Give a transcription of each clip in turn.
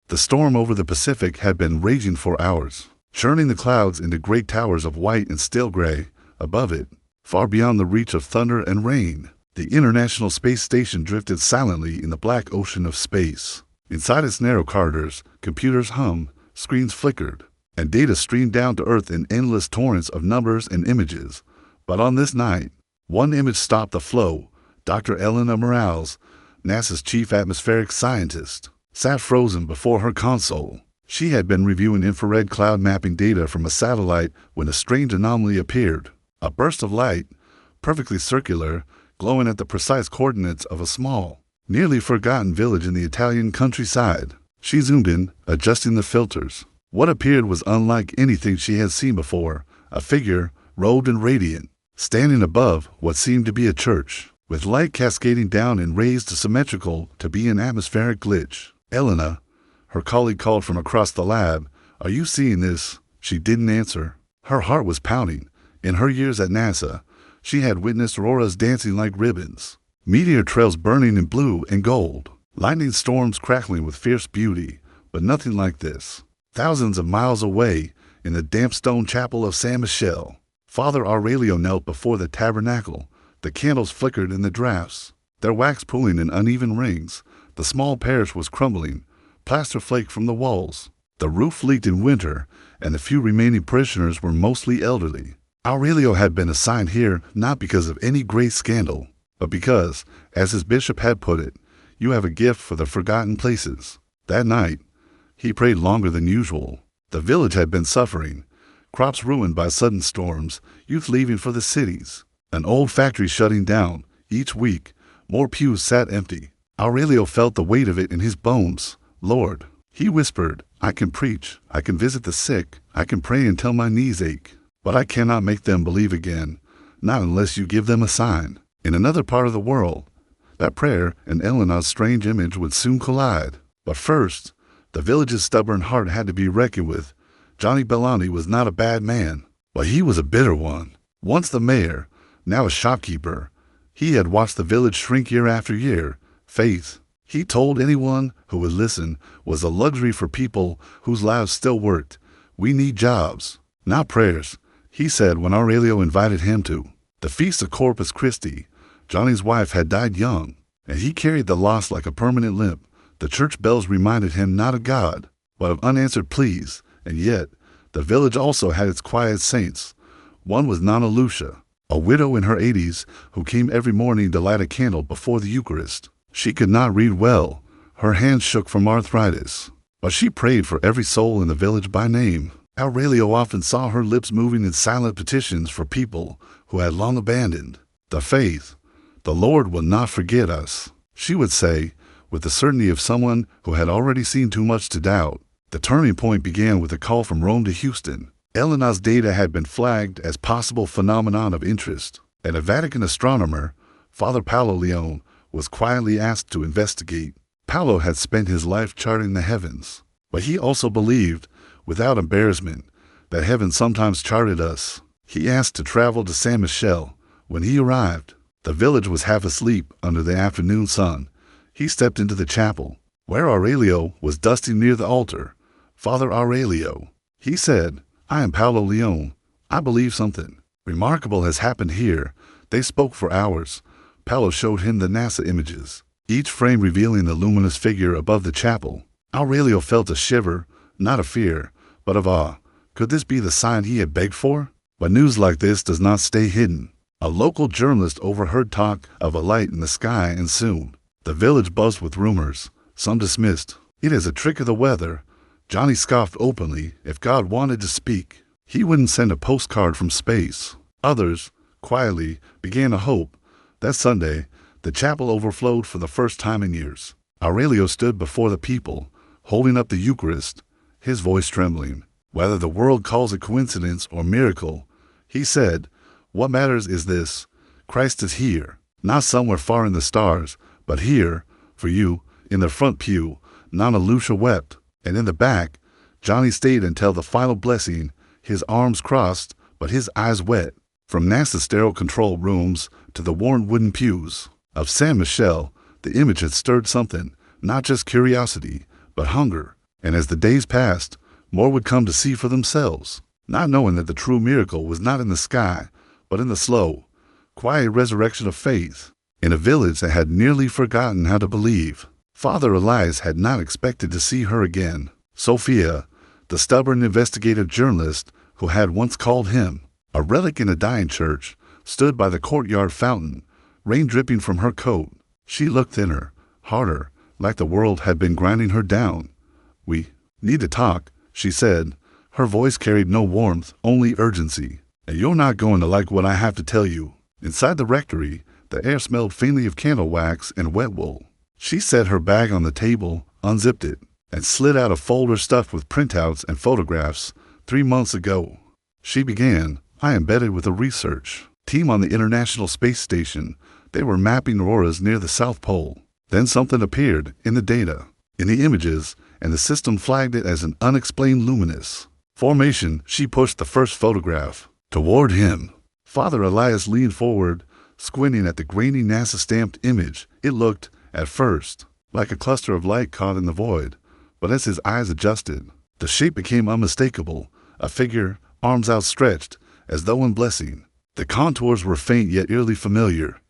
The storm over the Pacific had been raging for hours, churning the clouds into great towers of white and steel gray. Above it, far beyond the reach of thunder and rain, the International Space Station drifted silently in the black ocean of space. Inside its narrow corridors, computers hummed, screens flickered, and data streamed down to Earth in endless torrents of numbers and images. But on this night, one image stopped the flow. Dr. Elena Morales, NASA's chief atmospheric scientist, sat frozen before her console. She had been reviewing infrared cloud mapping data from a satellite when a strange anomaly appeared. A burst of light, perfectly circular, glowing at the precise coordinates of a small, nearly forgotten village in the Italian countryside. She zoomed in, adjusting the filters. What appeared was unlike anything she had seen before. A figure, robed and radiant, standing above what seemed to be a church, with light cascading down and raised symmetrical to be an atmospheric glitch. "Elena," her colleague called from across the lab, "are you seeing this?" She didn't answer. Her heart was pounding. In her years at NASA, she had witnessed auroras dancing like ribbons, meteor trails burning in blue and gold, lightning storms crackling with fierce beauty, but nothing like this. Thousands of miles away, in the damp stone chapel of San Michele, Father Aurelio knelt before the tabernacle. The candles flickered in the drafts, their wax pooling in uneven rings. The small parish was crumbling, plaster flaked from the walls. The roof leaked in winter, and the few remaining parishioners were mostly elderly. Aurelio had been assigned here not because of any great scandal, but because, as his bishop had put it, you have a gift for the forgotten places. That night, he prayed longer than usual. The village had been suffering, crops ruined by sudden storms, youth leaving for the cities, an old factory shutting down. Each week, more pews sat empty. Aurelio felt the weight of it in his bones. "Lord," he whispered, "I can preach, I can visit the sick, I can pray until my knees ache, but I cannot make them believe again, not unless you give them a sign." In another part of the world, that prayer and Elena's strange image would soon collide. But first, the village's stubborn heart had to be reckoned with. Johnny Bellani was not a bad man, but he was a bitter one. Once the mayor, now a shopkeeper, he had watched the village shrink year after year. Faith, he told anyone who would listen, was a luxury for people whose lives still worked. "We need jobs, not prayers," he said when Aurelio invited him to the Feast of Corpus Christi. Johnny's wife had died young, and he carried the loss like a permanent limp. The church bells reminded him not of God, but of unanswered pleas. And yet, the village also had its quiet saints. One was Nonna Lucia, a widow in her 80s who came every morning to light a candle before the Eucharist. She could not read well. Her hands shook from arthritis, but she prayed for every soul in the village by name. Aurelio often saw her lips moving in silent petitions for people who had long abandoned the faith. "The Lord will not forget us," she would say, with the certainty of someone who had already seen too much to doubt. The turning point began with a call from Rome to Houston. Elena's data had been flagged as possible phenomenon of interest, and a Vatican astronomer, Father Paolo Leone, was quietly asked to investigate. Paolo had spent his life charting the heavens, but he also believed, without embarrassment, that heaven sometimes charted us. He asked to travel to San Michele. When he arrived, the village was half asleep under the afternoon sun. He stepped into the chapel, where Aurelio was dusting near the altar. "Father Aurelio," he said, "I am Paolo Leone. I believe something remarkable has happened here." They spoke for hours. Paolo showed him the NASA images, each frame revealing the luminous figure above the chapel. Aurelio felt a shiver, not of fear, but of awe. Could this be the sign he had begged for? But news like this does not stay hidden. A local journalist overheard talk of a light in the sky, and soon the village buzzed with rumors, some dismissed. "It is a trick of the weather." Johnny scoffed openly. If God wanted to speak, he wouldn't send a postcard from space. Others, quietly, began to hope. That Sunday, the chapel overflowed for the first time in years. Aurelio stood before the people, holding up the Eucharist, his voice trembling. "Whether the world calls it coincidence or miracle," he said, "what matters is this: Christ is here, not somewhere far in the stars, but here, for you." In the front pew, Nonna Lucia wept, and in the back, Johnny stayed until the final blessing, his arms crossed, but his eyes wet. From NASA's sterile control rooms to the worn wooden pews of San Michele, the image had stirred something, not just curiosity, but hunger. And as the days passed, more would come to see for themselves, not knowing that the true miracle was not in the sky, but in the slow, quiet resurrection of faith. In a village that had nearly forgotten how to believe, Father Elias had not expected to see her again. Sophia, the stubborn investigative journalist who had once called him a relic in a dying church, stood by the courtyard fountain, rain dripping from her coat. She looked thinner, harder, like the world had been grinding her down. "We need to talk," she said. Her voice carried no warmth, only urgency. "And you're not going to like what I have to tell you." Inside the rectory, the air smelled faintly of candle wax and wet wool. She set her bag on the table, unzipped it, and slid out a folder stuffed with printouts and photographs. 3 months ago, she began, I embedded with a research team on the International Space Station. They were mapping auroras near the South Pole. Then something appeared in the data, in the images, and the system flagged it as an unexplained luminous formation. She pushed the first photograph toward him. Father Elias leaned forward, squinting at the grainy NASA-stamped image. It looked, at first, like a cluster of light caught in the void, but as his eyes adjusted, the shape became unmistakable, a figure, arms outstretched, as though in blessing. The contours were faint yet eerily familiar.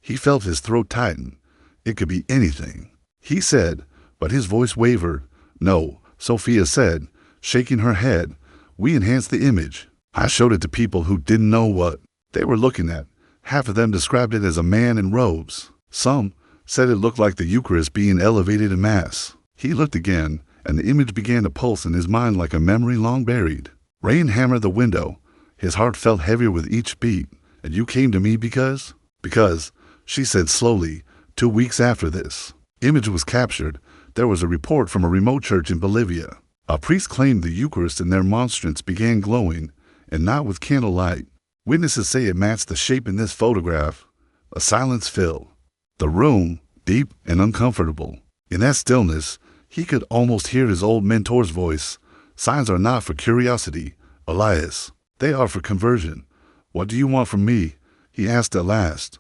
He felt his throat tighten. It could be anything, he said, but his voice wavered. "No," Sophia said, shaking her head. "We enhanced the image. I showed it to people who didn't know what they were looking at. Half of them described it as a man in robes. Some said it looked like the Eucharist being elevated in Mass." He looked again, and the image began to pulse in his mind like a memory long buried. Rain hammered the window. His heart felt heavier with each beat. "And you came to me because?" "Because," she said slowly, 2 weeks after this image was captured, there was a report from a remote church in Bolivia. A priest claimed the Eucharist in their monstrance began glowing, and not with candlelight. Witnesses say it matched the shape in this photograph. A silence filled the room, deep and uncomfortable. In that stillness, he could almost hear his old mentor's voice. "Signs are not for curiosity, Elias. They are for conversion." "What do you want from me?" he asked at last.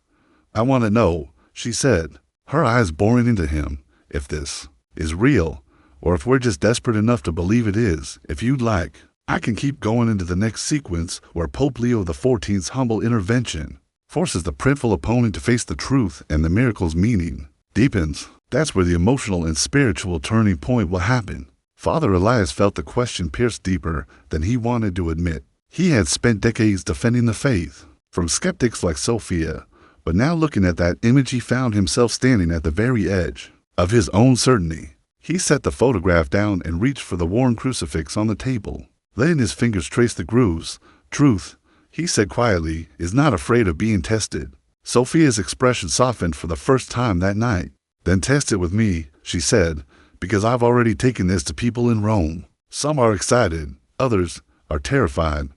"I want to know," she said, her eyes boring into him, "if this is real, or if we're just desperate enough to believe it is. If you'd like, I can keep going into the next sequence where Pope Leo XIV's humble intervention forces the prideful opponent to face the truth, and the miracle's meaning deepens. That's where the emotional and spiritual turning point will happen." Father Elias felt the question pierce deeper than he wanted to admit. He had spent decades defending the faith from skeptics like Sophia, but now looking at that image he found himself standing at the very edge of his own certainty. He set the photograph down and reached for the worn crucifix on the table, letting his fingers trace the grooves. "Truth," he said quietly, "is not afraid of being tested." Sophia's expression softened for the first time that night. "Then test it with me," she said, "because I've already taken this to people in Rome. Some are excited, others are terrified."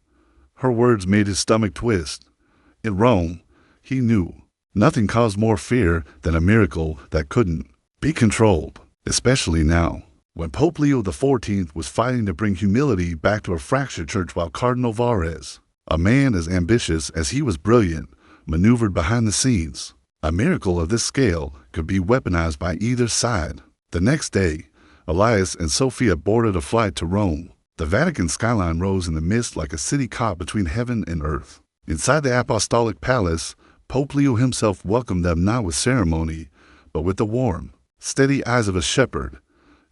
Her words made his stomach twist. In Rome, he knew, nothing caused more fear than a miracle that couldn't be controlled, especially now, when Pope Leo XIV was fighting to bring humility back to a fractured church, while Cardinal Varese, a man as ambitious as he was brilliant, maneuvered behind the scenes. A miracle of this scale could be weaponized by either side. The next day, Elias and Sophia boarded a flight to Rome. The Vatican skyline rose in the mist like a city caught between heaven and earth. Inside the apostolic palace, Pope Leo himself welcomed them not with ceremony, but with the warm, steady eyes of a shepherd.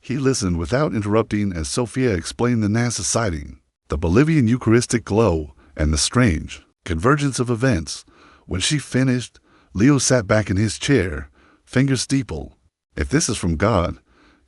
He listened without interrupting as Sophia explained the NASA sighting, the Bolivian Eucharistic glow, and the strange convergence of events. When she finished, Leo sat back in his chair, fingers steepled. "If this is from God,"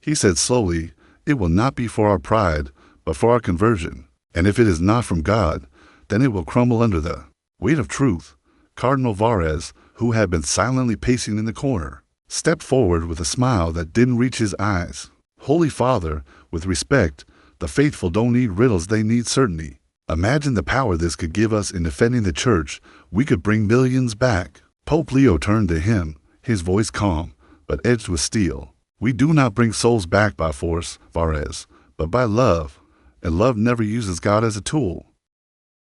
he said slowly, "it will not be for our pride, but for our conversion. And if it is not from God, then it will crumble under the weight of truth." Cardinal Varese, who had been silently pacing in the corner, stepped forward with a smile that didn't reach his eyes. "Holy Father, with respect, the faithful don't need riddles, they need certainty. Imagine the power this could give us in defending the church. We could bring millions back." Pope Leo turned to him, his voice calm, but edged with steel. "We do not bring souls back by force, Varese, but by love. And love never uses God as a tool.